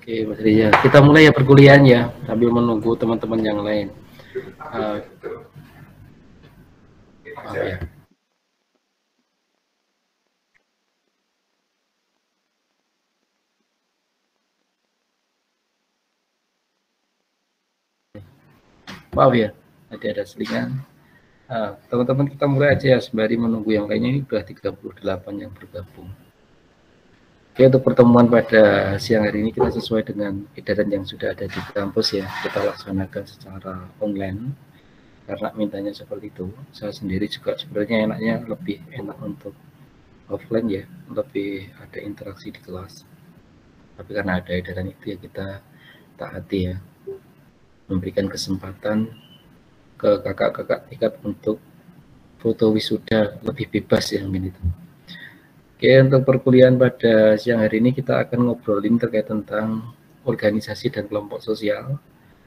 Oke, Mas Rizal. Kita mulai ya perkuliahan ya, sambil menunggu teman-teman yang lain. Maaf ya. Maaf ya, ada selingan. Teman-teman kita mulai aja ya, sembari menunggu yang lainnya. Ini sudah 38 yang bergabung. Oke, untuk pertemuan pada siang hari ini kita sesuai dengan edaran yang sudah ada di kampus ya, kita laksanakan secara online karena mintanya seperti itu. Saya sendiri juga sebenarnya enaknya lebih enak untuk offline ya, lebih ada interaksi di kelas. Tapi karena ada edaran itu ya kita taati ya, memberikan kesempatan ke kakak-kakak tingkat untuk foto wisuda lebih bebas ya mungkin itu. Oke, untuk perkuliahan pada siang hari ini kita akan ngobrolin terkait tentang organisasi dan kelompok sosial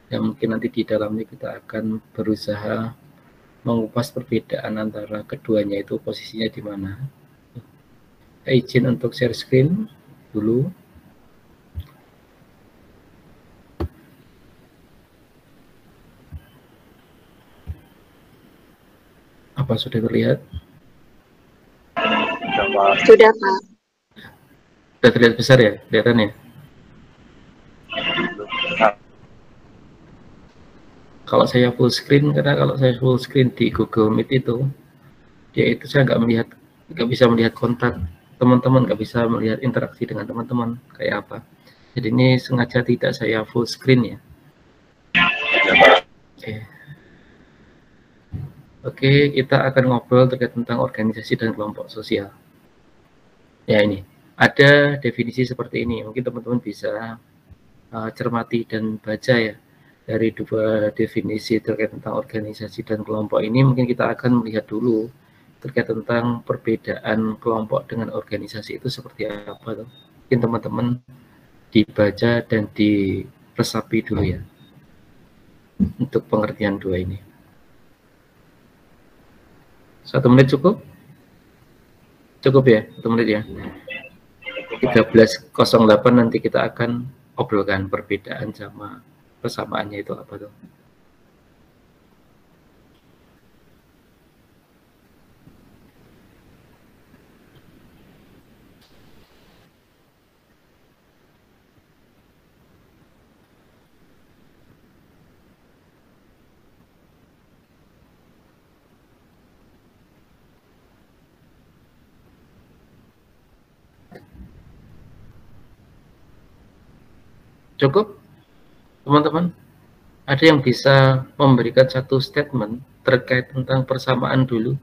yang mungkin nanti di dalamnya kita akan berusaha mengupas perbedaan antara keduanya itu posisinya di mana. Saya izin untuk share screen dulu. Apa sudah terlihat? Sudah, Pak. Sudah terlihat besar ya kelihatannya? Kalau saya full screen, karena kalau saya full screen di Google Meet itu, yaitu saya nggak bisa melihat kontak teman-teman, nggak bisa melihat interaksi dengan teman-teman kayak apa. Jadi ini sengaja tidak saya full screen ya. Oke, kita akan ngobrol terkait tentang organisasi dan kelompok sosial. Ya ini, ada definisi seperti ini. Mungkin teman-teman bisa cermati dan baca ya. Dari dua definisi terkait tentang organisasi dan kelompok ini, mungkin kita akan melihat dulu terkait tentang perbedaan kelompok dengan organisasi itu seperti apa tuh. Mungkin teman-teman dibaca dan diresapi dulu ya untuk pengertian dua ini. 1 menit cukup? Cukup ya, 1 menit ya. 13.08 nanti kita akan obrolkan perbedaan sama persamaannya itu apa tuh. Cukup, teman-teman? Ada yang bisa memberikan satu statement terkait tentang persamaan dulu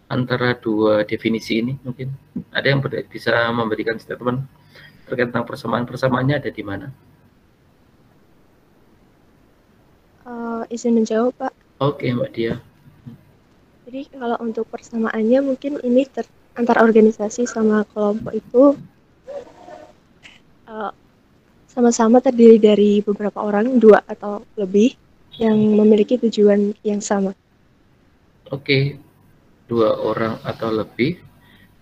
antara dua definisi ini mungkin? Ada yang bisa memberikan statement terkait tentang persamaannya ada di mana? Izin menjawab, Pak. Oke, Mbak Dia. Jadi kalau untuk persamaannya mungkin ini antar organisasi sama kelompok itu sama-sama terdiri dari beberapa orang, 2 atau lebih, yang memiliki tujuan yang sama. Oke, 2 orang atau lebih,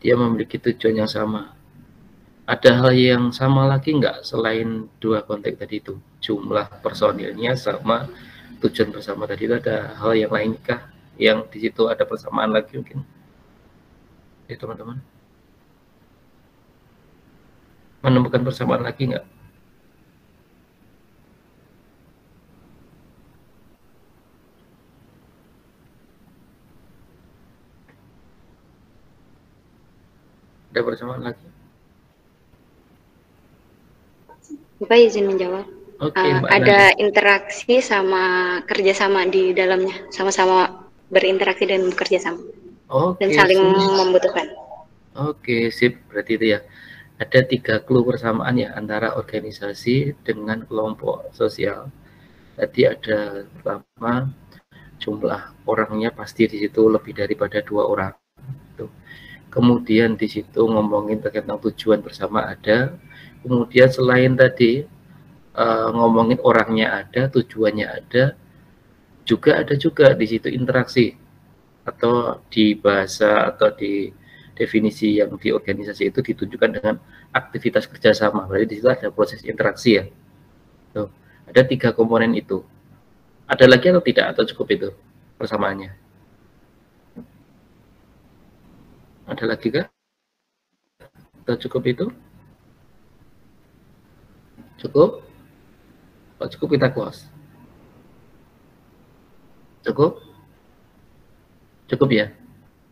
dia memiliki tujuan yang sama. Ada hal yang sama lagi nggak selain dua konteks tadi itu? Jumlah personilnya sama, tujuan bersama tadi itu ada hal yang lain kah? Yang di situ ada persamaan lagi mungkin? Ya teman-teman. Menemukan persamaan lagi nggak? Ada persamaan lagi? Bapak izin menjawab. Ada interaksi sama kerjasama di dalamnya, sama-sama berinteraksi dan bekerja sama. Dan saling membutuhkan. Oke, sip. Berarti itu ya. Ada 3 clue persamaan ya antara organisasi dengan kelompok sosial. Tadi ada pertama, jumlah orangnya pasti di situ lebih daripada 2 orang. Tuh. Kemudian di situ ngomongin terkait tentang tujuan bersama ada. Kemudian selain tadi ngomongin orangnya ada, tujuannya ada, juga ada juga di situ interaksi atau di bahasa atau di definisi yang di organisasi itu ditunjukkan dengan aktivitas kerjasama. Berarti di situ ada proses interaksi ya. Ada 3 komponen itu. Ada lagi atau tidak, atau cukup itu persamaannya? Ada lagi kah? Atau cukup itu? Cukup? Kalau cukup kita close. Cukup? Cukup ya?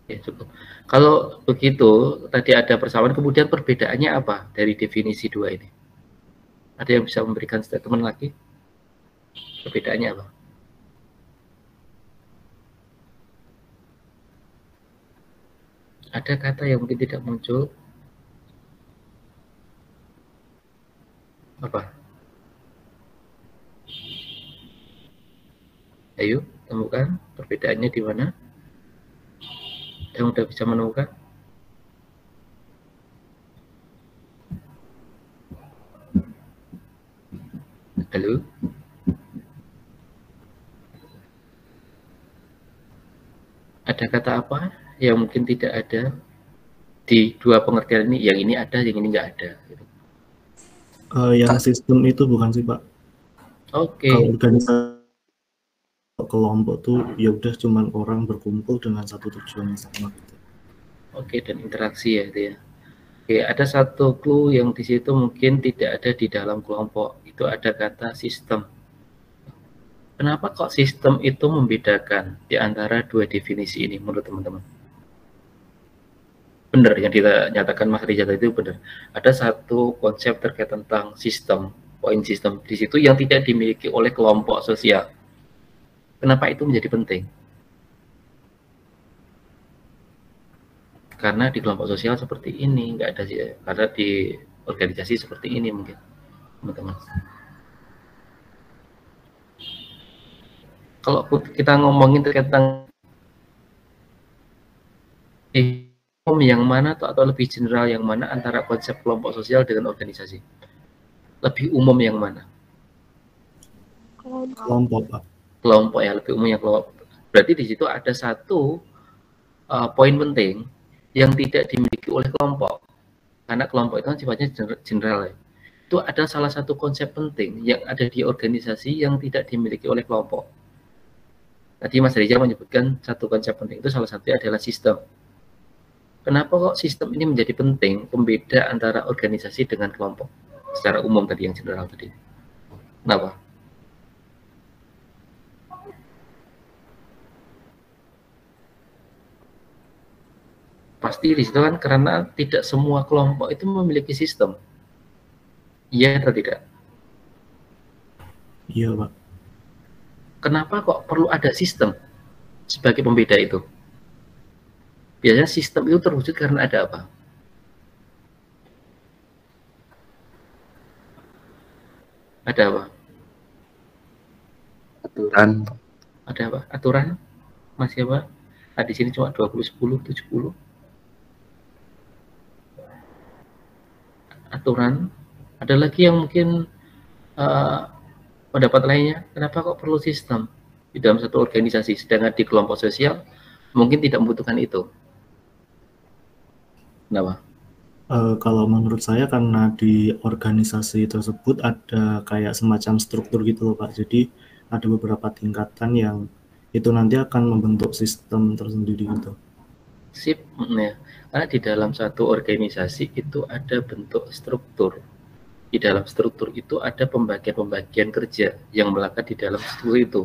Ya, cukup. Kalau begitu, tadi ada persamaan, kemudian perbedaannya apa dari definisi 2 ini? Ada yang bisa memberikan statement lagi? Perbedaannya apa? Ada kata yang mungkin tidak muncul? Apa? Ayo, temukan perbedaannya di mana? Yang udah bisa menemukan? Halo? Ada kata apa yang mungkin tidak ada di 2 pengertian ini? Yang ini ada, yang ini nggak ada. Yang sistem itu bukan sih, Pak? Oke. Kalau organisasi kelompok tuh ya udah cuman orang berkumpul dengan satu tujuan yang sama gitu. Oke, dan interaksi ya itu ya. Oke, ada satu clue yang di situ mungkin tidak ada di dalam kelompok. Itu ada kata sistem. Kenapa kok sistem itu membedakan di antara 2 definisi ini menurut teman-teman? Benar yang dinyatakan Mas Rizal itu benar. Ada satu konsep terkait tentang sistem, poin sistem di situ yang tidak dimiliki oleh kelompok sosial. Kenapa itu menjadi penting? Karena di kelompok sosial seperti ini nggak ada sih, karena di organisasi seperti ini mungkin, teman-teman. Kalau kita ngomongin terkait tentang umum yang mana atau lebih general yang mana antara konsep kelompok sosial dengan organisasi? Lebih umum yang mana? Kelompok, Pak. Kelompok ya, lebih umum yang kelompok. Berarti di situ ada satu poin penting yang tidak dimiliki oleh kelompok. Karena kelompok itu kan sifatnya general ya. Itu ada salah satu konsep penting yang ada di organisasi yang tidak dimiliki oleh kelompok. Tadi Mas Reza menyebutkan satu konsep penting itu salah satunya adalah sistem. Kenapa kok sistem ini menjadi penting pembeda antara organisasi dengan kelompok? Secara umum tadi yang general tadi. Kenapa? Pasti di situ kan karena tidak semua kelompok itu memiliki sistem. Iya atau tidak? Iya, Pak. Kenapa kok perlu ada sistem sebagai pembeda itu? Biasanya sistem itu terwujud karena ada apa? Ada apa? Aturan. Ada apa? Aturan? Masih apa? Nah, di sini cuma 20, 10, 70. Aturan. Ada lagi yang mungkin pendapat lainnya, kenapa kok perlu sistem di dalam satu organisasi, sedangkan di kelompok sosial mungkin tidak membutuhkan itu? Kenapa? Kalau menurut saya karena di organisasi tersebut ada kayak semacam struktur gitu loh, Pak. Jadi ada beberapa tingkatan yang itu nanti akan membentuk sistem tersendiri gitu. Sip, ya. Karena di dalam satu organisasi itu ada bentuk struktur. Di dalam struktur itu ada pembagian-pembagian kerja yang melekat di dalam struktur itu.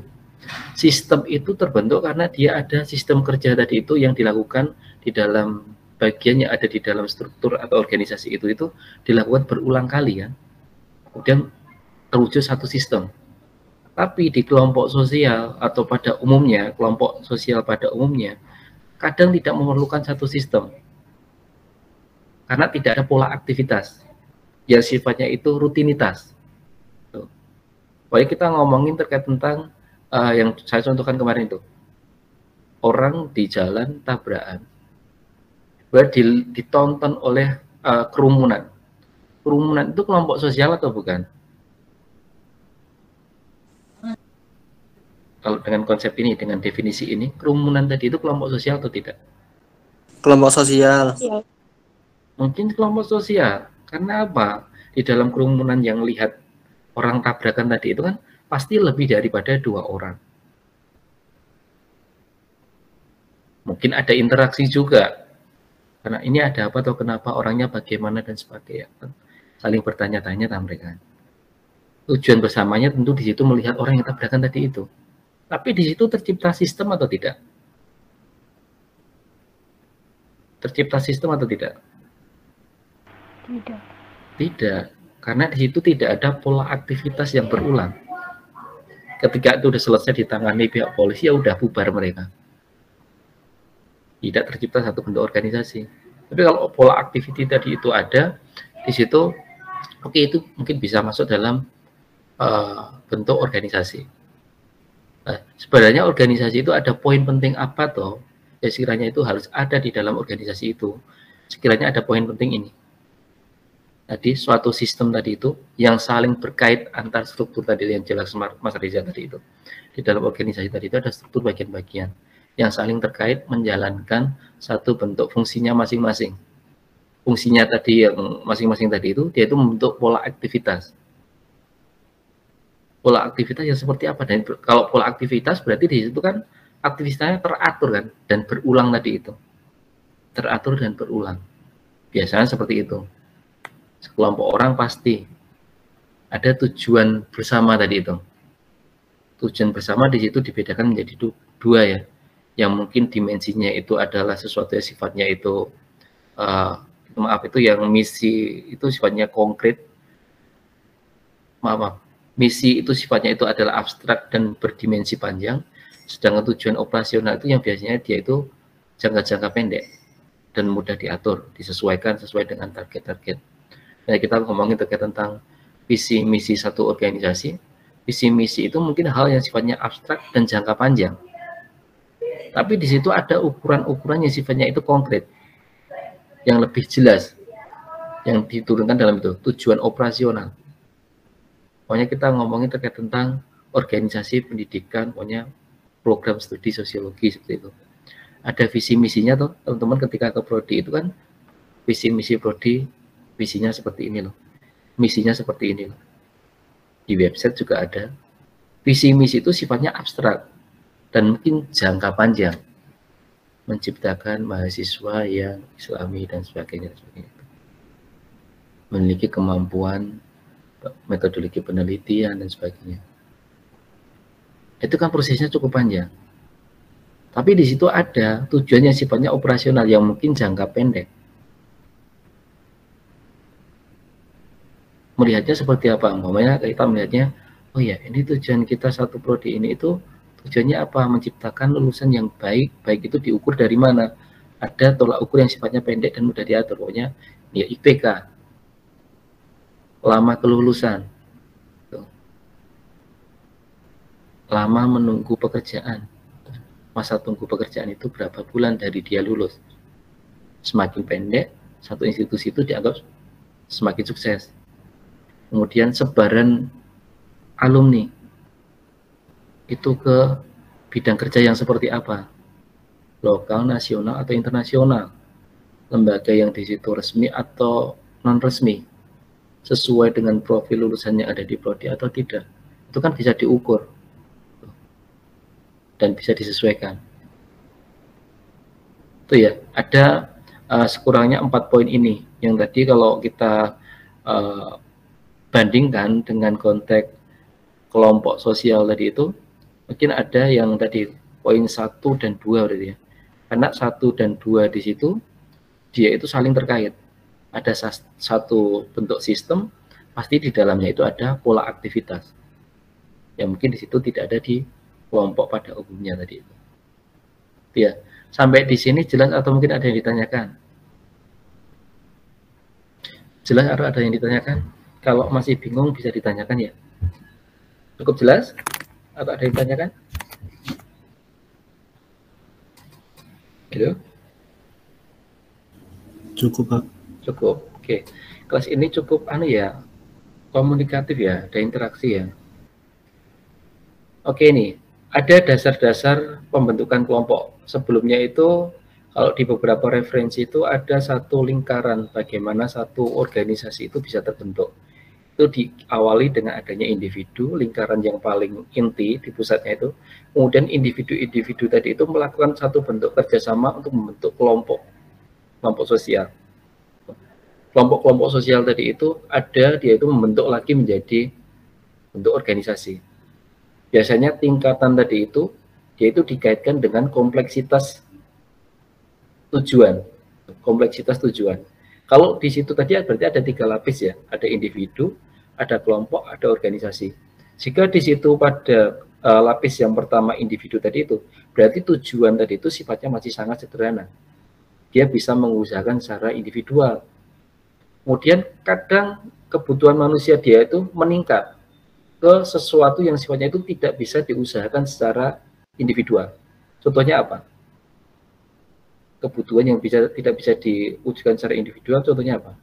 Sistem itu terbentuk karena dia ada sistem kerja tadi itu yang dilakukan di dalam bagian yang ada di dalam struktur atau organisasi itu dilakukan berulang kali kan. Kemudian terwujud satu sistem. Tapi di kelompok sosial atau pada umumnya, kelompok sosial pada umumnya kadang tidak memerlukan satu sistem. Karena tidak ada pola aktivitas yang sifatnya itu rutinitas. Pokoknya kita ngomongin terkait tentang yang saya contohkan kemarin itu. Orang di jalan tabrakan. Ditonton oleh kerumunan. Kerumunan itu kelompok sosial atau bukan? Kalau dengan konsep ini, dengan definisi ini, kerumunan tadi itu kelompok sosial atau tidak? Kelompok sosial. Mungkin kelompok sosial. Karena apa? Di dalam kerumunan yang lihat orang tabrakan tadi itu kan pasti lebih daripada 2 orang. Mungkin ada interaksi juga, karena ini ada apa atau kenapa, orangnya bagaimana dan sebagainya. Saling bertanya-tanya tentang mereka. Tujuan bersamanya tentu di situ melihat orang yang tabrakan tadi itu. Tapi di situ tercipta sistem atau tidak? Tercipta sistem atau tidak? Tidak. Tidak, karena di situ tidak ada pola aktivitas yang berulang. Ketika itu sudah selesai ditangani pihak polisi, ya udah bubar mereka. Tidak tercipta satu bentuk organisasi. Tapi kalau pola aktiviti tadi itu ada, di situ, oke, itu mungkin bisa masuk dalam bentuk organisasi. Nah, sebenarnya organisasi itu ada poin penting apa toh? Ya sekiranya itu harus ada di dalam organisasi itu. Sekiranya ada poin penting ini. Tadi suatu sistem tadi itu yang saling berkait antar struktur tadi yang jelas Mas Reza tadi itu. Di dalam organisasi tadi itu ada struktur bagian-bagian yang saling terkait menjalankan satu bentuk fungsinya masing-masing. Fungsinya tadi yang masing-masing tadi itu, dia itu membentuk pola aktivitas. Pola aktivitas yang seperti apa? Dan kalau pola aktivitas berarti di situ kan aktivitasnya teratur kan dan berulang tadi itu. Teratur dan berulang. Biasanya seperti itu. Sekelompok orang pasti ada tujuan bersama tadi itu. Tujuan bersama di situ dibedakan menjadi dua ya. Yang mungkin dimensinya itu adalah sesuatu yang sifatnya itu yang misi itu sifatnya konkret. Misi itu sifatnya itu adalah abstrak dan berdimensi panjang. Sedangkan tujuan operasional itu yang biasanya dia itu jangka-jangka pendek dan mudah diatur, disesuaikan sesuai dengan target-target. Nah, kita ngomongin terkait tentang visi misi satu organisasi. Visi misi itu mungkin hal yang sifatnya abstrak dan jangka panjang. Tapi di situ ada ukuran-ukuran yang sifatnya itu konkret, yang lebih jelas, yang diturunkan dalam itu tujuan operasional. Pokoknya kita ngomongin terkait tentang organisasi pendidikan, pokoknya program studi sosiologi seperti itu. Ada visi misinya tuh teman-teman ketika ke prodi itu kan visi misi prodi. Visinya seperti ini loh, misinya seperti ini loh. Di website juga ada. Visi misi itu sifatnya abstrak dan mungkin jangka panjang, menciptakan mahasiswa yang Islami dan sebagainya, memiliki kemampuan metodologi penelitian dan sebagainya. Itu kan prosesnya cukup panjang. Tapi di situ ada tujuan yang sifatnya operasional yang mungkin jangka pendek. Melihatnya seperti apa? Umpamanya kita melihatnya, oh ya, ini tujuan kita satu prodi ini itu tujuannya apa? Menciptakan lulusan yang baik. Baik itu diukur dari mana? Ada tolak ukur yang sifatnya pendek dan mudah diatur. Pokoknya ya IPK, lama kelulusan, lama menunggu pekerjaan. Masa tunggu pekerjaan itu berapa bulan dari dia lulus? Semakin pendek, satu institusi itu dianggap semakin sukses. Kemudian sebaran alumni itu ke bidang kerja yang seperti apa? Lokal, nasional, atau internasional? Lembaga yang di situ resmi atau non-resmi? Sesuai dengan profil lulusan yang ada di prodi atau tidak? Itu kan bisa diukur dan bisa disesuaikan. Itu ya, ada sekurangnya 4 poin ini yang tadi kalau kita bandingkan dengan konteks kelompok sosial tadi itu, mungkin ada yang tadi poin 1 dan 2 berarti ya. Karena 1 dan 2 di situ dia itu saling terkait. Ada satu bentuk sistem, pasti di dalamnya itu ada pola aktivitas. Yang mungkin di situ tidak ada di kelompok pada umumnya tadi itu. Ya, sampai di sini jelas atau mungkin ada yang ditanyakan? Jelas atau ada yang ditanyakan? Kalau masih bingung bisa ditanyakan ya. Cukup jelas? Atau ada yang ditanyakan? Halo? Cukup, Pak. Cukup. Oke. Kelas ini cukup komunikatif ya, ada interaksi ya. Oke nih, ada dasar-dasar pembentukan kelompok. Sebelumnya itu kalau di beberapa referensi itu ada satu lingkaran bagaimana satu organisasi itu bisa terbentuk. itu diawali dengan adanya individu, lingkaran yang paling inti di pusatnya itu, kemudian individu-individu tadi itu melakukan satu bentuk kerjasama untuk membentuk kelompok sosial. Kelompok-kelompok sosial tadi itu dia itu membentuk lagi menjadi bentuk organisasi. Biasanya tingkatan tadi itu dia itu dikaitkan dengan kompleksitas tujuan. Kalau di situ tadi berarti ada 3 lapis ya, ada individu, ada kelompok, ada organisasi. Jika di situ pada lapis yang pertama individu tadi itu, berarti tujuan tadi itu sifatnya masih sangat sederhana. Dia bisa mengusahakan secara individual. Kemudian kadang kebutuhan manusia dia itu meningkat ke sesuatu yang sifatnya itu tidak bisa diusahakan secara individual. Contohnya apa? Kebutuhan yang tidak bisa diwujudkan secara individual, contohnya apa?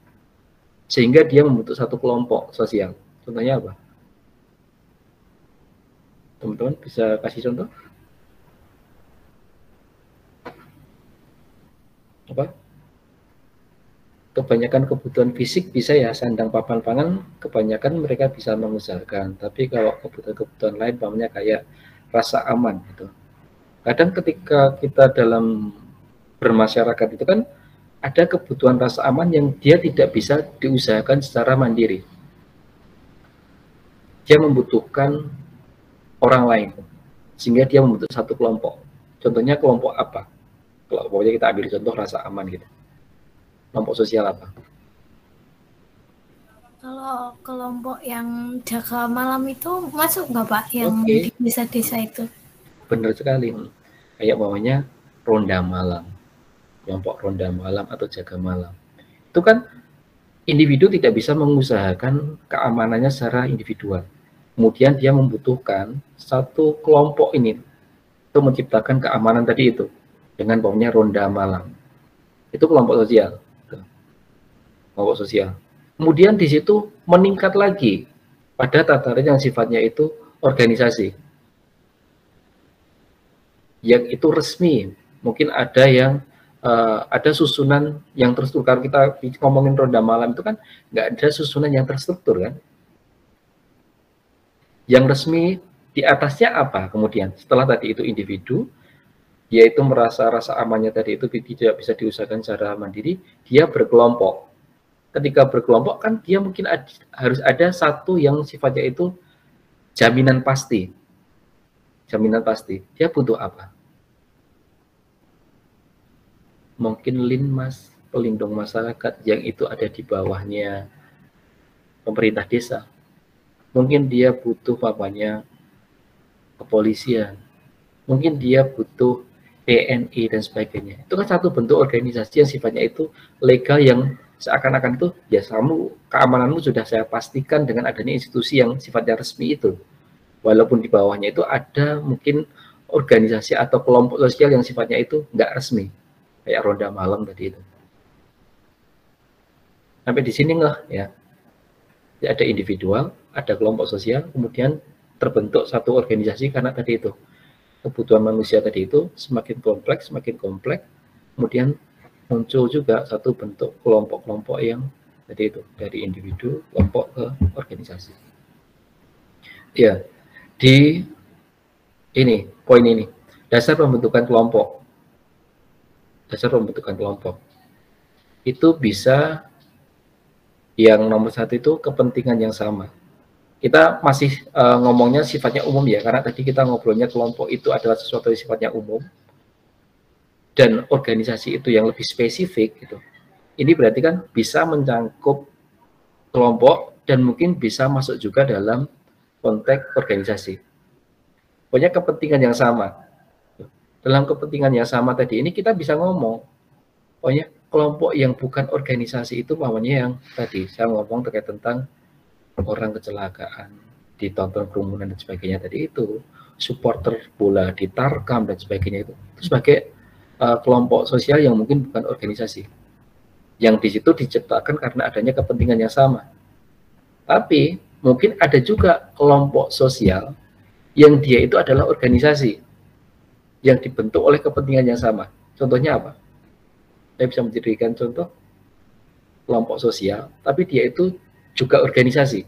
Sehingga dia membentuk satu kelompok sosial. Contohnya apa? Teman-teman bisa kasih contoh? Apa? Kebanyakan kebutuhan fisik bisa ya, sandang papan pangan, kebanyakan mereka bisa mengusahakan. Tapi kalau kebutuhan lain, umpamanya kayak rasa aman gitu. Kadang ketika kita dalam bermasyarakat itu kan ada kebutuhan rasa aman yang dia tidak bisa diusahakan secara mandiri. Dia membutuhkan orang lain, sehingga dia membentuk satu kelompok. Contohnya kelompok apa? Kalau pokoknya kita ambil contoh rasa aman gitu. Kelompok sosial apa? Kalau kelompok yang jaga malam itu masuk nggak Pak? Yang di desa-desa itu? Benar sekali. Kayak bawahnya ronda malam. Kelompok ronda malam atau jaga malam. Itu kan individu tidak bisa mengusahakan keamanannya secara individual. Kemudian dia membutuhkan satu kelompok ini untuk menciptakan keamanan tadi itu dengan bawahnya ronda malam. Itu kelompok sosial. Kelompok sosial. Kemudian di situ meningkat lagi pada tataran yang sifatnya itu organisasi. Yang itu resmi. Mungkin ada yang ada susunan yang terstruktur. Kalau kita ngomongin ronda malam itu kan nggak ada susunan yang terstruktur kan. Yang resmi di atasnya apa? Kemudian setelah tadi itu individu, dia itu merasa rasa amannya tadi itu tidak bisa diusahakan secara mandiri, dia berkelompok. Ketika berkelompok kan dia mungkin harus ada satu yang sifatnya itu jaminan pasti. Jaminan pasti. Dia butuh apa? Mungkin linmas, pelindung masyarakat yang itu ada di bawahnya pemerintah desa. Mungkin dia butuh papanya kepolisian. Mungkin dia butuh TNI dan sebagainya. Itu kan satu bentuk organisasi yang sifatnya itu legal, yang seakan-akan itu ya keamananmu sudah saya pastikan dengan adanya institusi yang sifatnya resmi itu. Walaupun di bawahnya itu ada mungkin organisasi atau kelompok sosial yang sifatnya itu nggak resmi. Kayak ronda malam tadi itu. Sampai di sini nggak ya. Ada individual, ada kelompok sosial, kemudian terbentuk satu organisasi karena tadi itu kebutuhan manusia tadi itu semakin kompleks, kemudian muncul juga satu bentuk kelompok-kelompok yang tadi itu dari individu, kelompok ke organisasi. Ya, di ini poin ini dasar pembentukan kelompok. Dasar pembentukan kelompok itu bisa yang nomor satu itu kepentingan yang sama. Kita masih ngomongnya sifatnya umum ya, karena tadi kita ngobrolnya kelompok itu adalah sesuatu yang sifatnya umum dan organisasi itu yang lebih spesifik gitu. Ini berarti kan bisa mencangkup kelompok dan mungkin bisa masuk juga dalam konteks organisasi. Punya kepentingan yang sama. Dalam kepentingan yang sama tadi ini kita bisa ngomong, pokoknya kelompok yang bukan organisasi itu namanya yang tadi saya ngomong terkait tentang orang kecelakaan, ditonton kerumunan dan sebagainya tadi itu, supporter bola ditarkam dan sebagainya itu sebagai kelompok sosial yang mungkin bukan organisasi, yang di situ diciptakan karena adanya kepentingan yang sama. Tapi mungkin ada juga kelompok sosial yang dia itu adalah organisasi yang dibentuk oleh kepentingan yang sama. Contohnya apa? Saya bisa menjadikan contoh kelompok sosial, tapi dia itu juga organisasi.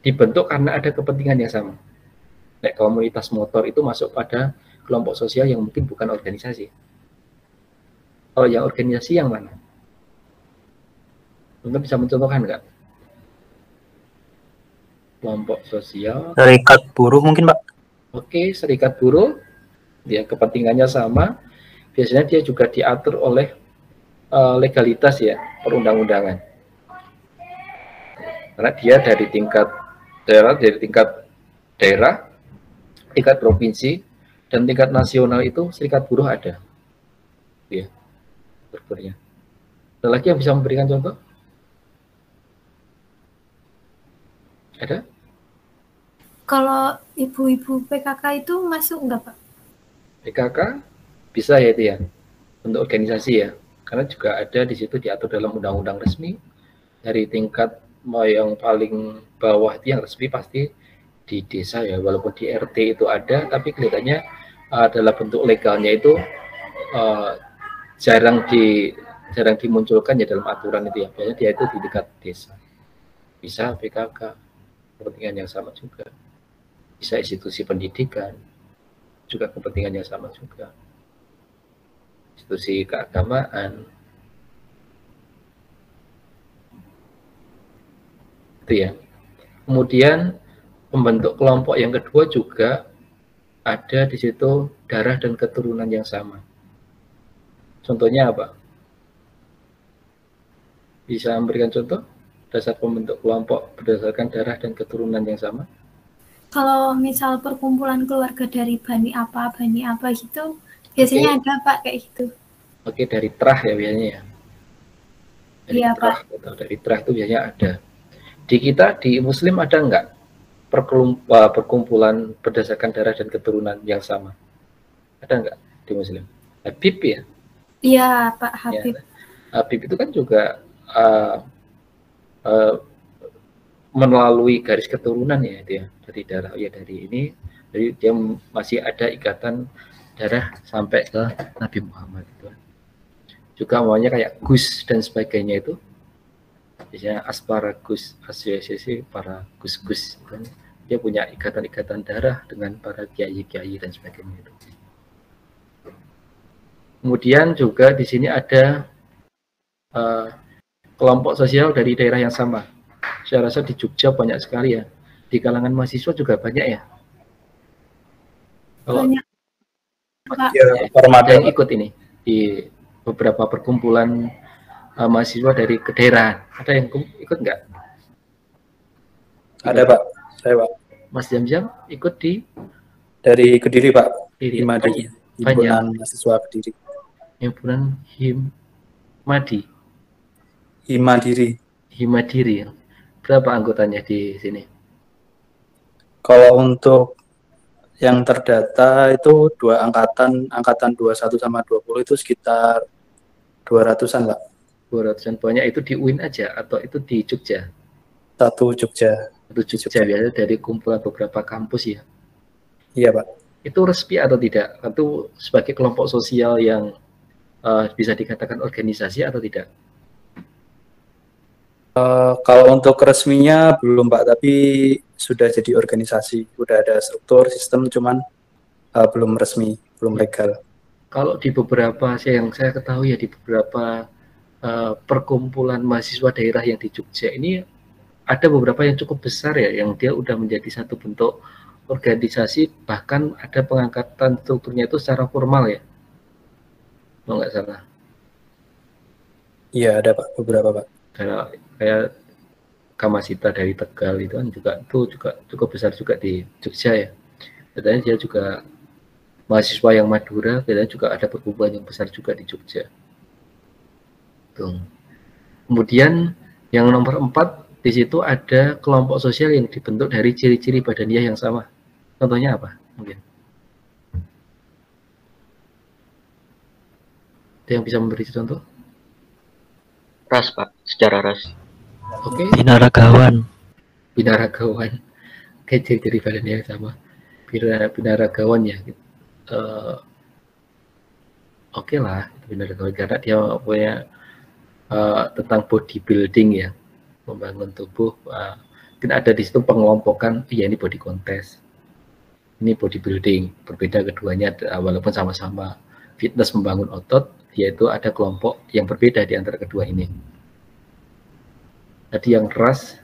dibentuk karena ada kepentingan yang sama. Kayak komunitas motor itu masuk pada kelompok sosial yang mungkin bukan organisasi. Kalau yang organisasi yang mana? Anda bisa mencontohkan nggak? Kelompok sosial. Serikat buruh mungkin, Pak. Oke, serikat buruh, dia kepentingannya sama. Biasanya dia juga diatur oleh legalitas ya, perundang-undangan. Karena dia dari tingkat daerah, tingkat provinsi, dan tingkat nasional itu serikat buruh ada. Ya, strukturnya. Ada lagi yang bisa memberikan contoh? Ada? Kalau ibu-ibu PKK itu masuk nggak, Pak? PKK bisa ya itu ya, untuk organisasi ya. Karena juga ada di situ diatur dalam undang-undang resmi dari tingkat yang paling bawah itu yang resmi pasti di desa ya, walaupun di RT itu ada, tapi kelihatannya adalah bentuk legalnya itu jarang dimunculkan ya dalam aturan itu ya. Biasanya dia itu di tingkat desa. Bisa PKK, kepentingan yang sama juga. Bisa institusi pendidikan, juga kepentingan yang sama juga. Institusi keagamaan. Itu ya. Kemudian pembentuk kelompok yang kedua juga ada di situ darah dan keturunan yang sama. Contohnya apa? Bisa memberikan contoh dasar pembentuk kelompok berdasarkan darah dan keturunan yang sama? Kalau misal perkumpulan keluarga dari bani apa gitu, biasanya ada, Pak, kayak gitu. Oke, dari terah ya biasanya ya. Dari Iya, terah, Pak. atau dari terah itu biasanya ada. Di kita, di Muslim ada enggak perkumpulan berdasarkan darah dan keturunan yang sama? Ada enggak di Muslim? Habib ya? Iya, Pak, Habib. Ya, Habib itu kan juga melalui garis keturunan ya, itu ya, dari darah ya, dari ini, jadi dia masih ada ikatan darah sampai ke Nabi Muhammad itu. Juga maunya kayak Gus dan sebagainya itu, biasanya asparagus, asosiasi para gus-gus, kan? Dia punya ikatan-ikatan darah dengan para kiai-kiai dan sebagainya itu. Kemudian juga di sini ada kelompok sosial dari daerah yang sama. Saya rasa di Jogja banyak sekali ya. Di kalangan mahasiswa juga banyak ya. Kalau Banyak, Pak. ada yang ikut ini di beberapa perkumpulan mahasiswa dari daerah. Ada yang ikut nggak? Ada, Pak. Saya, Pak. Mas Jam-Jam ikut dari Kediri, Pak. Kediri. Himadi. Himpunan mahasiswa Kediri. Himpunan Himadi. Himadiri. Berapa anggotanya di sini? Kalau untuk yang terdata itu dua angkatan 21 sama 20 itu sekitar 200-an, Pak. 200-an. Banyak itu di UIN aja atau itu di Jogja? Satu Jogja. Jogja biasanya dari kumpulan beberapa kampus ya. Iya, Pak. Itu resmi atau tidak? Itu sebagai kelompok sosial yang bisa dikatakan organisasi atau tidak? Kalau untuk resminya belum, Pak, tapi sudah jadi organisasi, sudah ada struktur sistem, cuman belum resmi, belum legal. Kalau di beberapa yang saya ketahui ya, di beberapa perkumpulan mahasiswa daerah yang di Jogja ini ada beberapa yang cukup besar ya, yang dia udah menjadi satu bentuk organisasi, bahkan ada pengangkatan strukturnya itu secara formal ya, kalau nggak salah. Iya, ada, Pak, beberapa, Pak. Kayak Kamasita dari Tegal itu kan juga cukup besar juga di Jogja ya. Katanya dia juga mahasiswa yang Madura, katanya juga ada perkumpulan yang besar juga di Jogja. Tuh. Kemudian yang nomor 4 di situ ada kelompok sosial yang dibentuk dari ciri-ciri badaniah yang sama. Contohnya apa? Mungkin ada yang bisa memberi contoh? Ras, Pak, secara ras. Oke. Binaragawan. Kayak ciri-ciri badaniah yang sama. Binaragawan ya. Oke lah, binaragawan karena dia punya tentang bodybuilding ya, membangun tubuh Mungkin ada di situ pengelompokan, ya ini body contest, ini bodybuilding. Berbeda keduanya, walaupun sama-sama fitness membangun otot, yaitu ada kelompok yang berbeda di antara kedua ini. Tadi yang ras,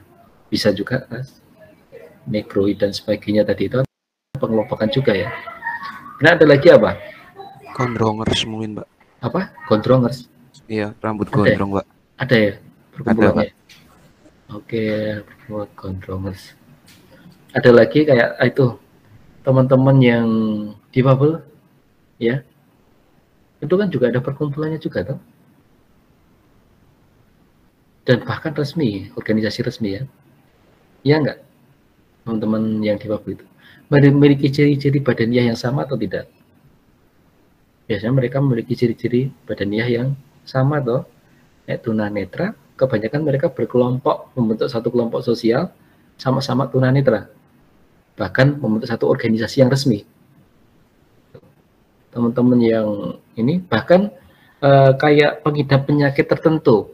bisa juga ras, negroid dan sebagainya tadi itu pengelompokan juga ya. Nah, ada lagi apa? Gondrongers mungkin, Pak. Apa? Gondrongers? Iya, rambut gondrong, Pak. Ada ya? Perkumpulannya? Ada, Pak. Oke, gondrongers. Ada lagi kayak itu teman-teman yang difabel, ya, itu kan juga ada perkumpulannya juga, toh. Dan bahkan resmi, organisasi resmi ya, ya enggak, teman-teman yang difabel itu memiliki ciri-ciri badaniah yang sama atau tidak? Biasanya mereka memiliki ciri-ciri badaniah yang sama, toh. Tunanetra, kebanyakan mereka berkelompok, membentuk satu kelompok sosial, sama-sama tunanetra, bahkan membentuk satu organisasi yang resmi. Teman-teman yang ini bahkan kayak pengidap penyakit tertentu,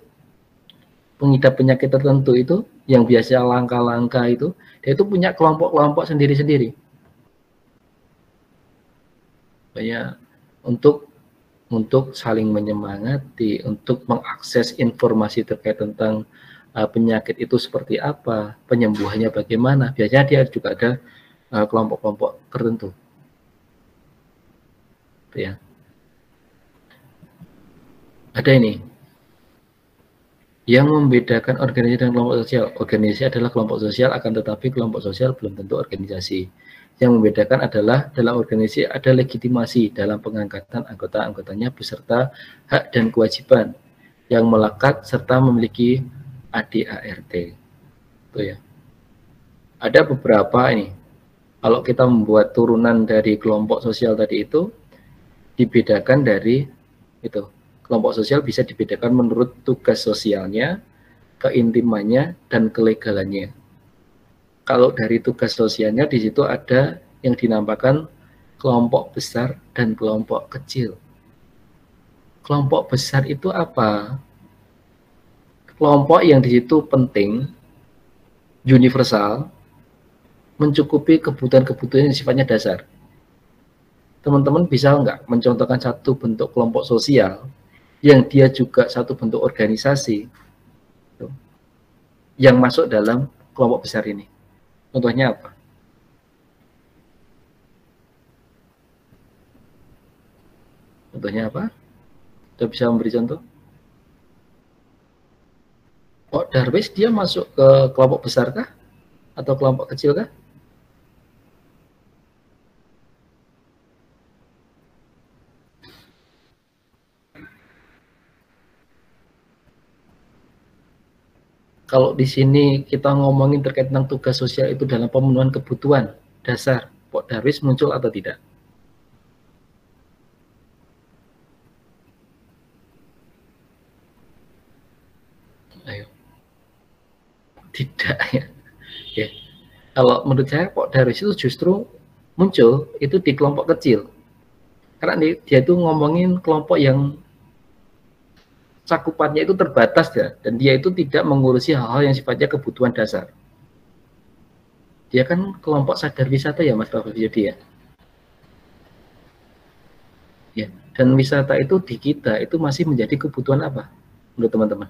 itu yang biasa langka-langka itu, dia itu punya kelompok-kelompok sendiri-sendiri. Banyak untuk saling menyemangati, untuk mengakses informasi terkait tentang penyakit itu seperti apa, penyembuhannya bagaimana. Biasanya dia juga ada kelompok-kelompok tertentu. Ya. Ada ini yang membedakan organisasi dan kelompok sosial. Organisasi adalah kelompok sosial, akan tetapi kelompok sosial belum tentu organisasi. Yang membedakan adalah dalam organisasi ada legitimasi dalam pengangkatan anggota-anggotanya beserta hak dan kewajiban yang melekat serta memiliki ADART. Itu ya. Ada beberapa ini. Kalau kita membuat turunan dari kelompok sosial tadi itu dibedakan dari itu. Kelompok sosial bisa dibedakan menurut tugas sosialnya, keintimannya, dan kelegalannya. Kalau dari tugas sosialnya di situ ada yang dinamakan kelompok besar dan kelompok kecil. Kelompok besar itu apa? Kelompok yang di situ penting, universal, mencukupi kebutuhan-kebutuhan yang sifatnya dasar. Teman-teman bisa nggak mencontohkan satu bentuk kelompok sosial yang dia juga satu bentuk organisasi yang masuk dalam kelompok besar ini? Contohnya apa? Contohnya apa? Kita bisa memberi contoh? Oh, Darwis dia masuk ke kelompok besar kah? Atau kelompok kecil kah? Kalau di sini kita ngomongin terkait tentang tugas sosial itu dalam pemenuhan kebutuhan dasar, Pak Darwis muncul atau tidak? Ayo. Tidak ya. Ya. Kalau menurut saya Pak Darwis itu justru muncul itu di kelompok kecil. Karena dia itu ngomongin kelompok yang cakupannya itu terbatas ya, dan dia itu tidak mengurusi hal-hal yang sifatnya kebutuhan dasar. Dia kan kelompok sadar wisata ya, Mas Bapak jadi ya. Ya, dan wisata itu di kita itu masih menjadi kebutuhan apa menurut teman-teman?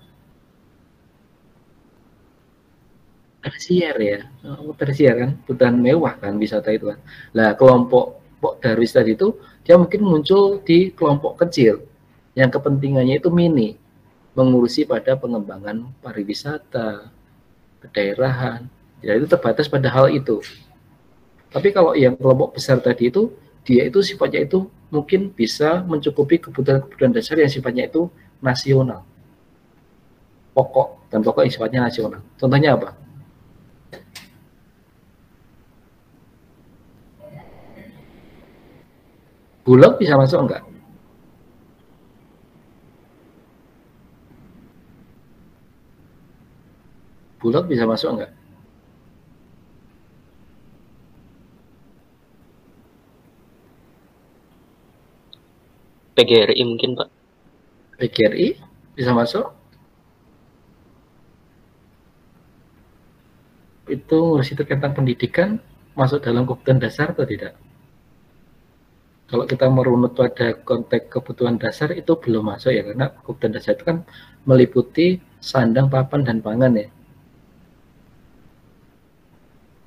Tersier ya, tersier kan, kebutuhan mewah kan wisata itu kan. Nah, kelompok Darwis tadi itu dia mungkin muncul di kelompok kecil yang kepentingannya itu mini, mengurusi pada pengembangan pariwisata, kedaerahan, ya itu terbatas pada hal itu. Tapi kalau yang kelompok besar tadi itu, dia itu sifatnya itu mungkin bisa mencukupi kebutuhan-kebutuhan dasar yang sifatnya itu nasional, pokok, dan pokok yang sifatnya nasional. Contohnya apa? Bulog bisa masuk enggak? Bulog bisa masuk enggak? PGRI mungkin, Pak. PGRI bisa masuk? itu ngurusi tentang pendidikan masuk dalam kebutuhan dasar atau tidak? Kalau kita merunut pada konteks kebutuhan dasar itu belum masuk ya, karena kebutuhan dasar itu kan meliputi sandang, papan, dan pangan ya.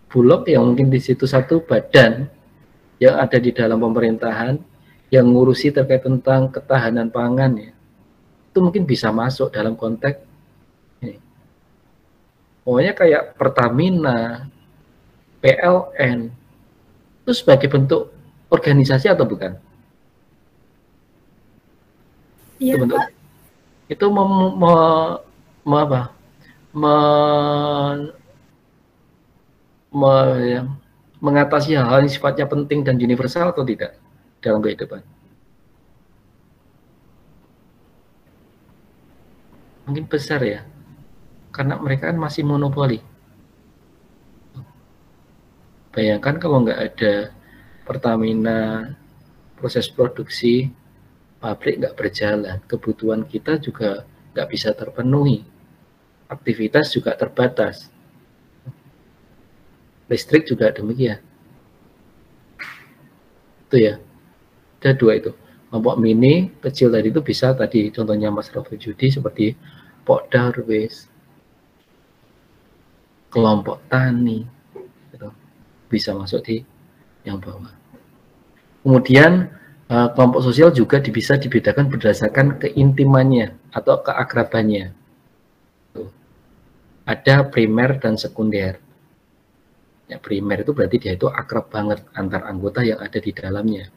Bulog yang mungkin di situ satu badan yang ada di dalam pemerintahan yang ngurusi terkait tentang ketahanan pangan ya, itu mungkin bisa masuk dalam konteks ini. Pokoknya kayak Pertamina, PLN, itu sebagai bentuk organisasi atau bukan? Iya, itu bentuk, Pak. Itu mengatasi hal-hal yang sifatnya penting dan universal atau tidak dalam kehidupan? Mungkin besar ya, karena mereka kan masih monopoli. Bayangkan kalau nggak ada Pertamina, proses produksi, pabrik nggak berjalan, kebutuhan kita juga nggak bisa terpenuhi, aktivitas juga terbatas, listrik juga demikian. Itu ya, ada dua itu. Kelompok mini kecil tadi itu bisa tadi contohnya Mas Rofi Judi seperti Pok Darwis, kelompok tani, gitu. Bisa masuk di yang bawah. Kemudian kelompok sosial juga bisa dibedakan berdasarkan keintimannya atau keakrabannya. Tuh. Ada primer dan sekunder. Ya, primer itu berarti dia itu akrab banget antar anggota yang ada di dalamnya.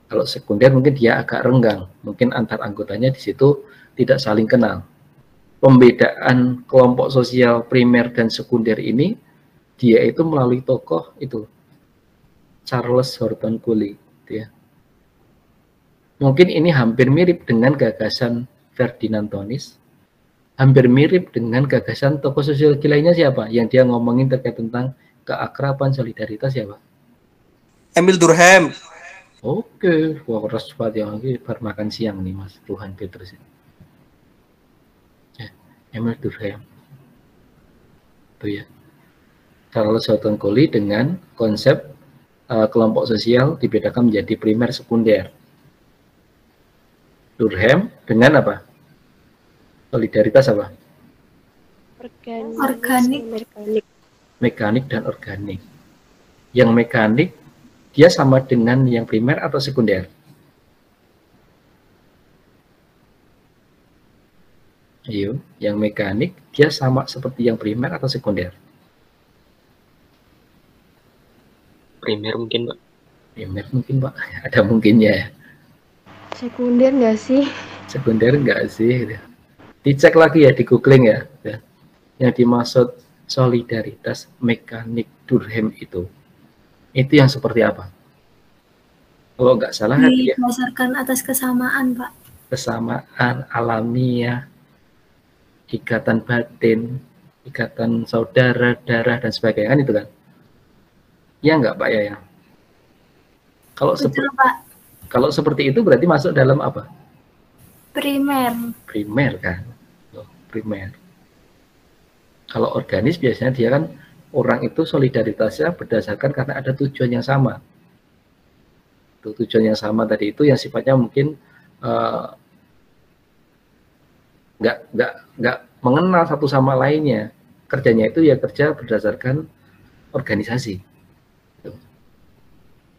Kalau sekunder mungkin dia agak renggang, mungkin antar anggotanya di situ tidak saling kenal. Pembedaan kelompok sosial primer dan sekunder ini dia itu melalui tokoh itu Charles Horton Cooley, gitu ya. Mungkin ini hampir mirip dengan gagasan Ferdinand Tonis, hampir mirip dengan gagasan tokoh sosial lainnya siapa? Yang dia ngomongin terkait tentang keakraban, solidaritas siapa? Emil Durkheim. Oke, wah keras banget yang lagi baru makan siang nih Mas Tuhan Petrus. Ya, Emil Durkheim. Itu ya. Charles Horton Cooley dengan konsep kelompok sosial dibedakan menjadi primer sekunder. Durkheim dengan apa? Solidaritas apa? Organik. Mekanik dan organik. Yang mekanik dia sama dengan yang primer atau sekunder? Ayo, yang mekanik dia sama seperti yang primer atau sekunder? Primer mungkin, Pak. Primer mungkin, Pak. Ada mungkinnya ya. Sekunder nggak sih? Sekunder nggak sih? Dicek lagi ya di googling ya. Yang dimaksud solidaritas mekanik Durkheim itu yang seperti apa? Kalau nggak salah ya. Berdasarkan atas kesamaan, Pak. Kesamaan alamiah, ikatan batin, ikatan saudara, darah dan sebagainya kan itu kan? Ya nggak Pak ya? Kalau seperti itu berarti masuk dalam apa? Primer. Primer kan? Primer. Kalau organis biasanya dia kan orang itu solidaritasnya berdasarkan karena ada tujuan yang sama. Tujuan yang sama tadi itu yang sifatnya mungkin nggak mengenal satu sama lainnya. Kerjanya itu ya kerja berdasarkan organisasi.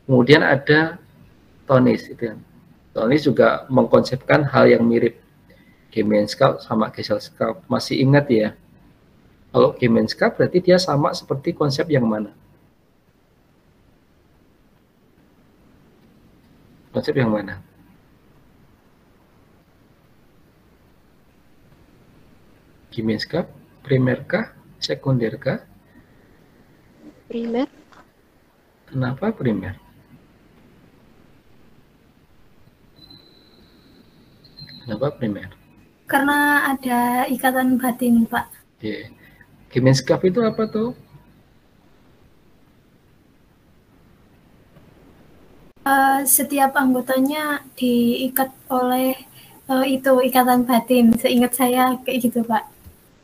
Kemudian ada Tonis itu. Tonis juga mengkonsepkan hal yang mirip Gemeinschaft sama Gesellschaft. Masih ingat ya? Kalau Gemeinschaft berarti dia sama seperti konsep yang mana? Konsep yang mana? Gemeinschaft, primerkah, sekunderkah? Primer. Kenapa primer? Kenapa primer? Karena ada ikatan batin, Pak. Yeah. Gemeinschaft itu apa tuh? Setiap anggotanya diikat oleh itu ikatan batin. Seingat saya kayak gitu, Pak.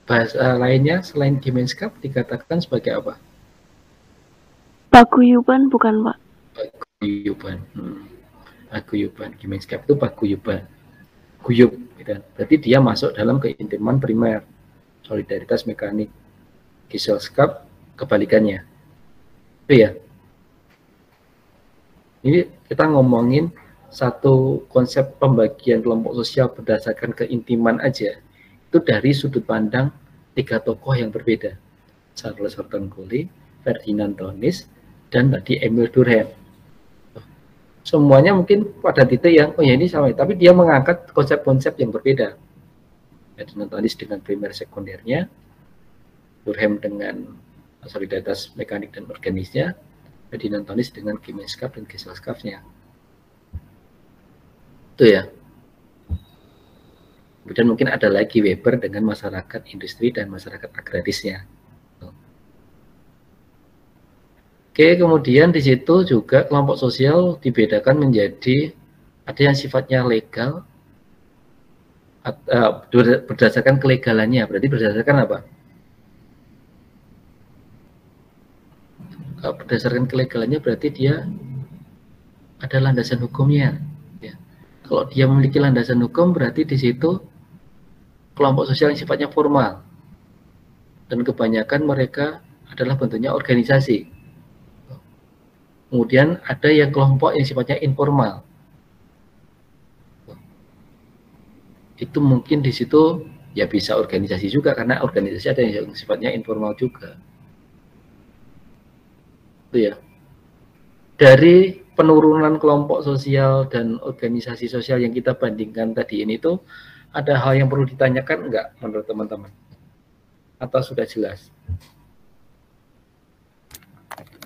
Bahasa lainnya selain Gemeinschaft dikatakan sebagai apa? Paguyuban bukan, Pak? Paguyuban. Paguyuban. Kimenscape itu paguyuban. Guyub, gitu. Berarti dia masuk dalam keintiman primer. Solidaritas mekanik. Gesellschaft kebalikannya. Itu ya. Ini kita ngomongin satu konsep pembagian kelompok sosial berdasarkan keintiman aja. Itu dari sudut pandang 3 tokoh yang berbeda. Charles Horton Coley, Ferdinand Tönnies, dan tadi Emil Durkheim. Semuanya mungkin pada titik yang, oh ya ini sama, tapi dia mengangkat konsep-konsep yang berbeda. Ferdinand Tönnies dengan primer sekundernya, Durkheim dengan solidaritas mekanik dan organisnya, Ferdinand Tönnies dengan Gemeinschaft dan Gesellschaftnya. Itu ya. Kemudian mungkin ada lagi Weber dengan masyarakat industri dan masyarakat agrarisnya. Oke, kemudian di situ juga kelompok sosial dibedakan menjadi ada yang sifatnya legal, berdasarkan kelegalannya. Berarti berdasarkan apa? Berdasarkan kelegalannya berarti dia ada landasan hukumnya. Ya. Kalau dia memiliki landasan hukum berarti di situ kelompok sosial yang sifatnya formal dan kebanyakan mereka adalah bentuknya organisasi. Kemudian ada yang kelompok yang sifatnya informal. Itu mungkin di situ ya bisa organisasi juga karena organisasi ada yang sifatnya informal juga. Itu ya. Dari penurunan kelompok sosial dan organisasi sosial yang kita bandingkan tadi ini tuh ada hal yang perlu ditanyakan enggak menurut teman-teman? Atau sudah jelas?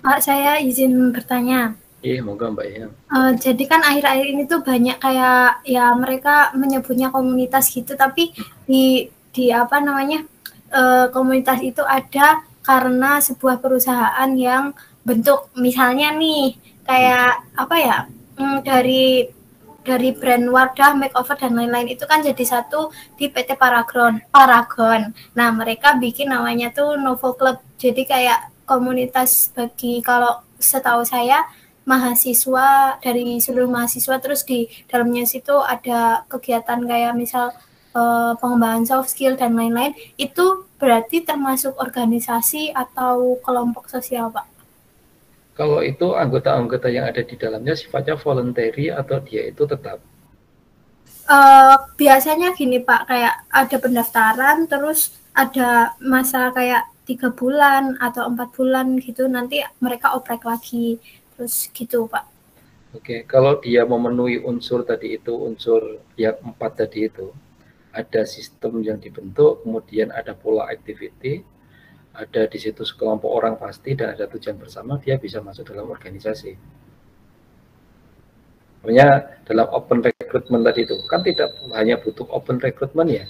Pak, saya izin bertanya. Iya, moga Mbak ya. Jadi kan akhir-akhir ini tuh banyak kayak ya mereka menyebutnya komunitas gitu, tapi di apa namanya komunitas itu ada karena sebuah perusahaan yang bentuk misalnya nih kayak apa ya dari brand Wardah, Makeover dan lain-lain itu kan jadi satu di PT Paragon. Nah mereka bikin namanya tuh Novo Club. Jadi kayak komunitas bagi kalau setahu saya mahasiswa dari seluruh mahasiswa, terus di dalamnya situ ada kegiatan kayak misal pengembangan soft skill dan lain-lain. Itu berarti termasuk organisasi atau kelompok sosial, Pak? Kalau itu anggota-anggota yang ada di dalamnya sifatnya voluntary atau dia itu tetap? Biasanya gini Pak, kayak ada pendaftaran, terus ada masa kayak 3 bulan atau 4 bulan gitu, nanti mereka oprek lagi, terus gitu Pak. Oke, kalau dia memenuhi unsur tadi itu, unsur yang 4 tadi itu, ada sistem yang dibentuk, kemudian ada pola activity, ada di situ sekelompok orang pasti dan ada tujuan bersama, dia bisa masuk dalam organisasi. Makanya dalam open recruitment tadi itu kan tidak hanya butuh open recruitment ya.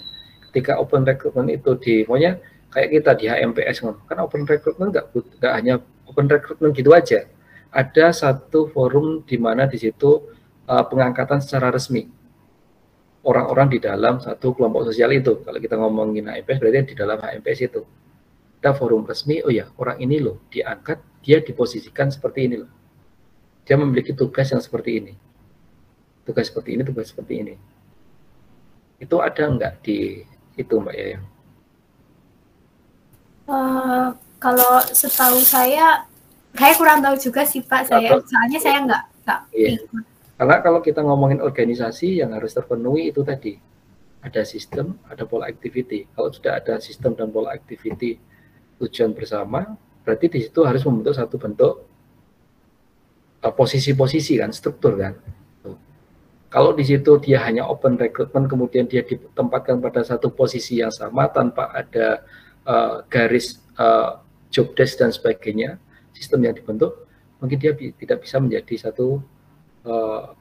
Ketika open recruitment itu maunya kayak kita di HMPS kan open recruitment nggak hanya open recruitment gitu aja. Ada satu forum di mana di situ pengangkatan secara resmi orang-orang di dalam satu kelompok sosial itu. Kalau kita ngomongin HMPS berarti di dalam HMPS itu. Ada forum resmi, oh ya orang ini loh diangkat, dia diposisikan seperti ini loh. Dia memiliki tugas yang seperti ini. Tugas seperti ini, tugas seperti ini. Itu ada enggak di itu Mbak Yayang? Kalau setahu saya kurang tahu juga sih Pak, soalnya saya enggak iya. Karena kalau kita ngomongin organisasi yang harus terpenuhi itu tadi. Ada sistem, ada pola activity. Kalau sudah ada sistem dan pola activity tujuan bersama, berarti di situ harus membentuk satu bentuk posisi-posisi kan, struktur kan. Kalau di situ dia hanya open recruitment, kemudian dia ditempatkan pada satu posisi yang sama tanpa ada garis job desk dan sebagainya, sistem yang dibentuk, mungkin dia tidak bisa menjadi satu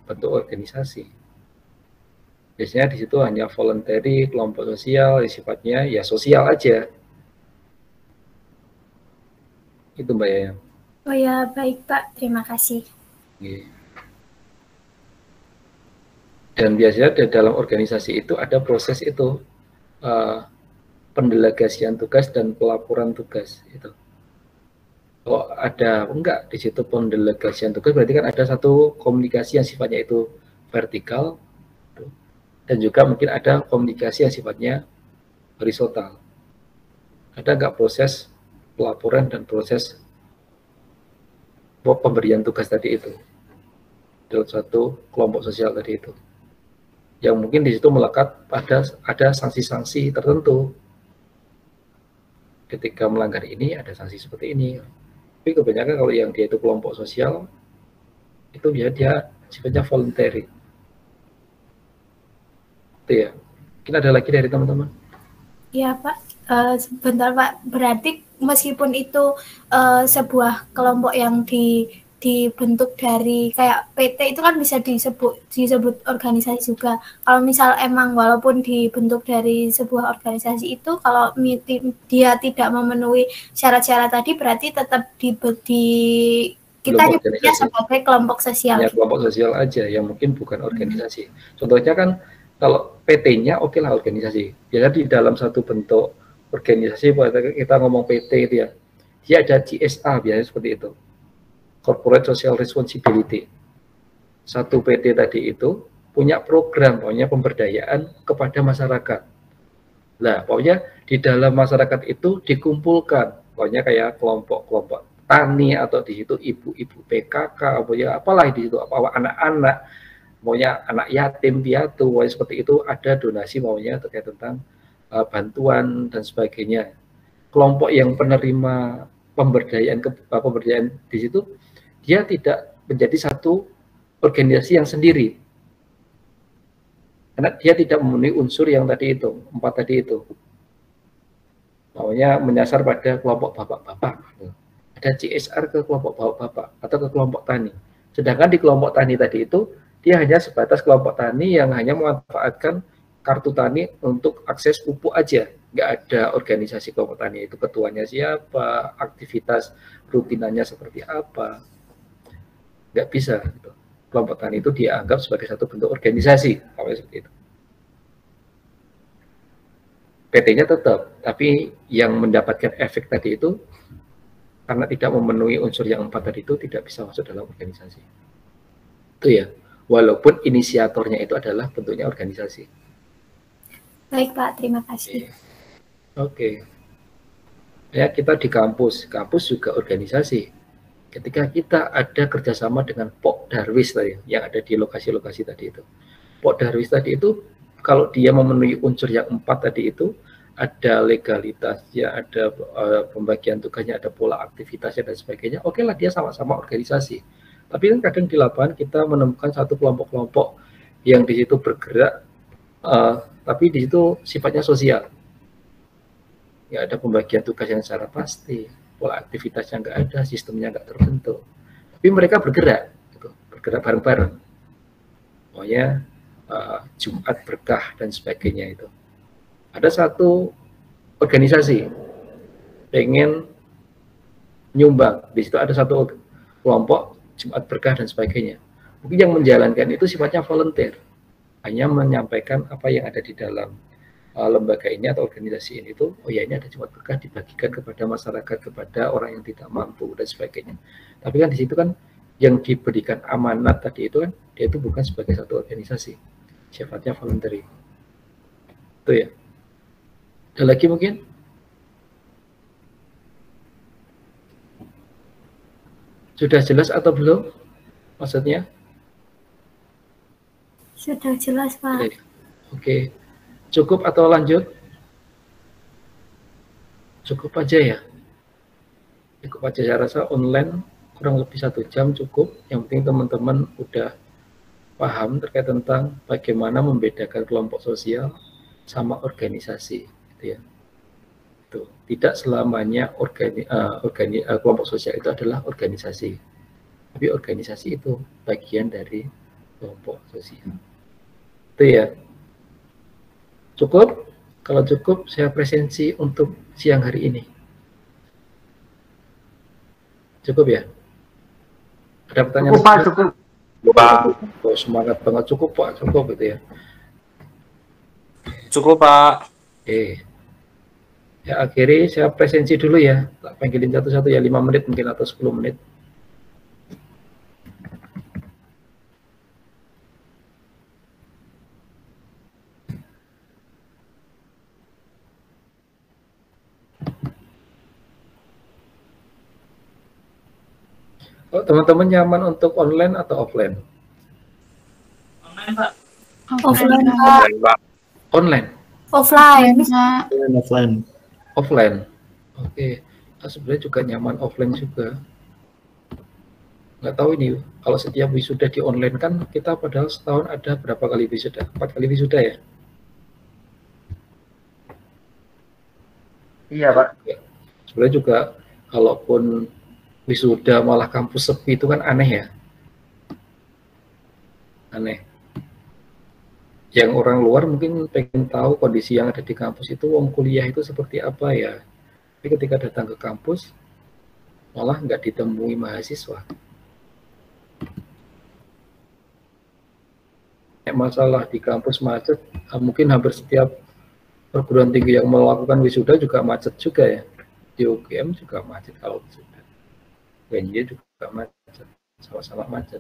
bentuk organisasi. Biasanya di situ hanya voluntary, kelompok sosial, sifatnya ya sosial aja. Itu Mbak Yayang. Oh ya, baik Pak, terima kasih. Dan biasanya di dalam organisasi itu ada proses itu pendelegasian tugas dan pelaporan tugas itu. Kalau ada enggak di situ pendelegasian tugas, berarti kan ada satu komunikasi yang sifatnya itu vertikal, dan juga mungkin ada komunikasi yang sifatnya horizontal. Ada enggak proses pelaporan dan proses pemberian tugas tadi itu dalam satu kelompok sosial tadi itu, yang mungkin di situ melekat ada sanksi-sanksi tertentu. Ketika melanggar ini ada sanksi seperti ini. Tapi kebanyakan kalau yang dia itu kelompok sosial itu dia sifatnya voluntary. Itu ya. Mungkin ada lagi dari teman-teman? Iya Pak. Sebentar Pak. Berarti meskipun itu sebuah kelompok yang dibentuk dari kayak PT itu kan bisa disebut organisasi juga. Kalau misal emang walaupun dibentuk dari sebuah organisasi itu, kalau dia tidak memenuhi syarat-syarat tadi, berarti tetap kita nyebutnya sebagai kelompok sosial. Ya, kelompok sosial aja yang mungkin bukan organisasi. Contohnya kan kalau PT-nya oke lah organisasi. Biasanya di dalam satu bentuk organisasi, kita ngomong PT itu ya, dia ada CSA biasanya seperti itu. Corporate Social Responsibility. Satu PT tadi itu punya program, pokoknya pemberdayaan kepada masyarakat. Nah, pokoknya di dalam masyarakat itu dikumpulkan, pokoknya kayak kelompok-kelompok tani atau di situ ibu-ibu PKK, pokoknya apalah di situ, anak-anak, pokoknya anak yatim piatu, pokoknya seperti itu ada donasi maunya terkait tentang bantuan dan sebagainya. Kelompok yang penerima pemberdayaan di situ, dia tidak menjadi satu organisasi yang sendiri, karena dia tidak memenuhi unsur yang tadi itu, 4 tadi itu. Maunya menyasar pada kelompok bapak-bapak, ada CSR ke kelompok bapak-bapak atau ke kelompok tani. Sedangkan di kelompok tani tadi itu, dia hanya sebatas kelompok tani yang hanya memanfaatkan kartu tani untuk akses pupuk aja. Nggak ada organisasi kelompok tani itu, ketuanya siapa, aktivitas rutinannya seperti apa. Nggak bisa. Gitu. Kelompok tani itu dianggap sebagai satu bentuk organisasi. Seperti itu. PT-nya tetap, tapi yang mendapatkan efek tadi itu, karena tidak memenuhi unsur yang 4 tadi itu, tidak bisa masuk dalam organisasi. Itu ya. Walaupun inisiatornya itu adalah bentuknya organisasi. Baik Pak, terima kasih. Oke. Ya, kita di kampus juga organisasi. Ketika kita ada kerjasama dengan Pok Darwis tadi, yang ada di lokasi-lokasi tadi itu. Pok Darwis tadi itu, kalau dia memenuhi unsur yang 4 tadi itu, ada legalitasnya, ada pembagian tugasnya, ada pola aktivitasnya dan sebagainya, oke lah dia sama-sama organisasi. Tapi kan kadang di lapangan kita menemukan satu kelompok-kelompok yang di situ bergerak, tapi di situ sifatnya sosial. Ya ada pembagian tugas yang secara pasti, pola aktivitasnya nggak ada, sistemnya nggak terbentuk. Tapi mereka bergerak, gitu, bergerak bareng-bareng. Pokoknya Jumat berkah dan sebagainya itu. Ada satu organisasi pengen nyumbang, di situ ada satu kelompok Jumat berkah dan sebagainya. Mungkin yang menjalankan itu sifatnya volunteer, hanya menyampaikan apa yang ada di dalam lembaga ini atau organisasi ini itu, oh ya ini ada Jumat berkah dibagikan kepada masyarakat, kepada orang yang tidak mampu dan sebagainya. Tapi kan di situ kan yang diberikan amanat tadi itu kan dia itu bukan sebagai satu organisasi, sifatnya voluntary. Itu ya. Ada lagi mungkin? Sudah jelas atau belum? Maksudnya? Sudah jelas, Pak. Oke. Cukup atau lanjut? Cukup aja ya. Cukup aja, saya rasa online kurang lebih 1 jam cukup. Yang penting teman-teman udah paham terkait tentang bagaimana membedakan kelompok sosial sama organisasi, gitu ya. Tuh, tidak selamanya kelompok sosial itu adalah organisasi, tapi organisasi itu bagian dari kelompok sosial. Itu ya. Cukup? Kalau cukup, saya presensi untuk siang hari ini. Cukup ya? Ada pertanyaan? Cukup, Pak, cukup. Pak. Oh, semangat banget, cukup Pak, cukup gitu ya. Cukup Pak. Ya, akhirnya saya presensi dulu ya. Tak panggilin satu-satu ya, 5 menit mungkin atau 10 menit. Oh, teman-teman nyaman untuk online atau offline? Online, Pak. Offline, Pak. Online? Offline. Offline. Offline. Oke. Sebenarnya juga nyaman offline juga. Nggak tahu ini, kalau setiap wisuda di online kan kita padahal setahun ada berapa kali wisuda? 4 kali wisuda ya? Iya, Pak. Sebenarnya juga kalaupun wisuda malah kampus sepi itu kan aneh ya. Aneh. Yang orang luar mungkin pengen tahu kondisi yang ada di kampus itu, wong kuliah itu seperti apa ya. Tapi ketika datang ke kampus malah nggak ditemui mahasiswa. Masalah di kampus macet, mungkin hampir setiap perguruan tinggi yang melakukan wisuda juga macet juga ya. Di UGM juga macet kalau wisuda. UNY juga macet, sama-sama macet.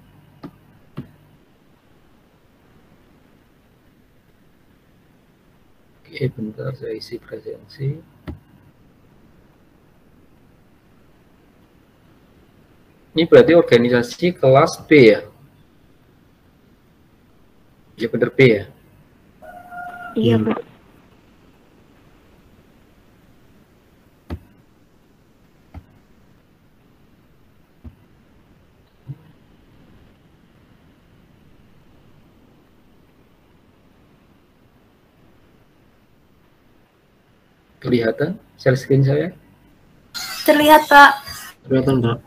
Oke, bentar saya isi presensi. Ini berarti organisasi kelas B ya? Ya bener B ya? Iya, Pak. Kelihatan share screen saya? Terlihat, Pak. Kelihatan, Pak.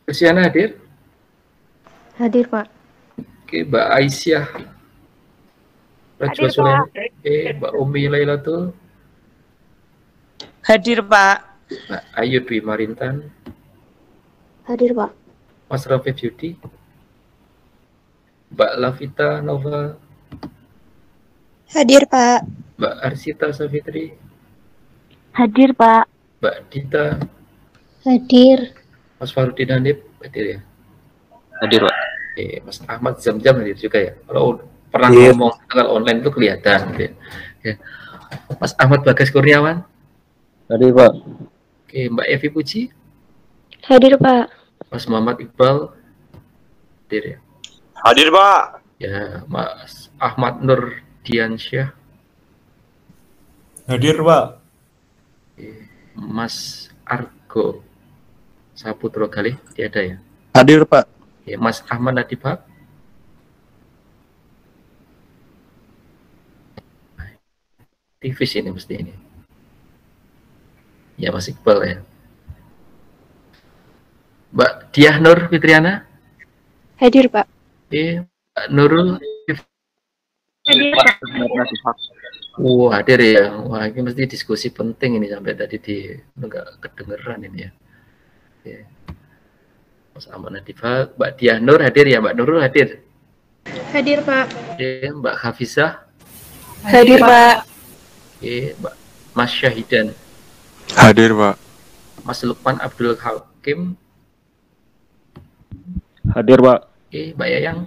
Kristiana hadir? Hadir, Pak. Oke, Mbak Aisyah. Hadir, Pak. Oke, Mbak Umi Lailatul. Hadir, Pak. Mbak Ayu Dwi Marintan. Hadir, Pak. Mas Rafiq Yudi. Mbak Lavita Nova. Hadir, Pak. Mbak Arsita Safitri. Hadir, Pak. Mbak Dita. Hadir. Mas Farudin Hanif hadir ya? Hadir, Pak. Mas Ahmad Zamzam hadir juga ya? Kalau pernah Hadir. ngomong tanggal online itu kelihatan gitu ya. Mas Ahmad Bagas Kurniawan. Hadir, Pak. Oke, Mbak Evi Puji. Hadir, Pak. Mas Muhammad Iqbal hadir ya? Hadir, Pak. Ya, Mas Ahmad Nur Diansyah. Hadir, Pak. Mas Argo Saputro Galih tiada ya? Hadir, Pak. Ya, Mas Ahmad Nadibak. Aktivis ini mesti ini. Ya, Mas Iqbal ya. Mbak Diah Nur Fitriana. Hadir, Pak. Mbak Nurul. Hadir, Pak. Wah, hadir ya. Wah, ini mesti diskusi penting ini sampai tadi nggak kedengeran ini ya. Ya. Mas Ahmad Nadifah, Mbak Diah Nur hadir ya, Mbak Nurul hadir. Hadir, Pak. Oke, Mbak Hafizah. Hadir, Pak. Oke, Mbak Mas Syahidan. Hadir, Pak. Mas Lukman Abdul Hakim. Hadir, Pak. Oke, Mbak Yayang.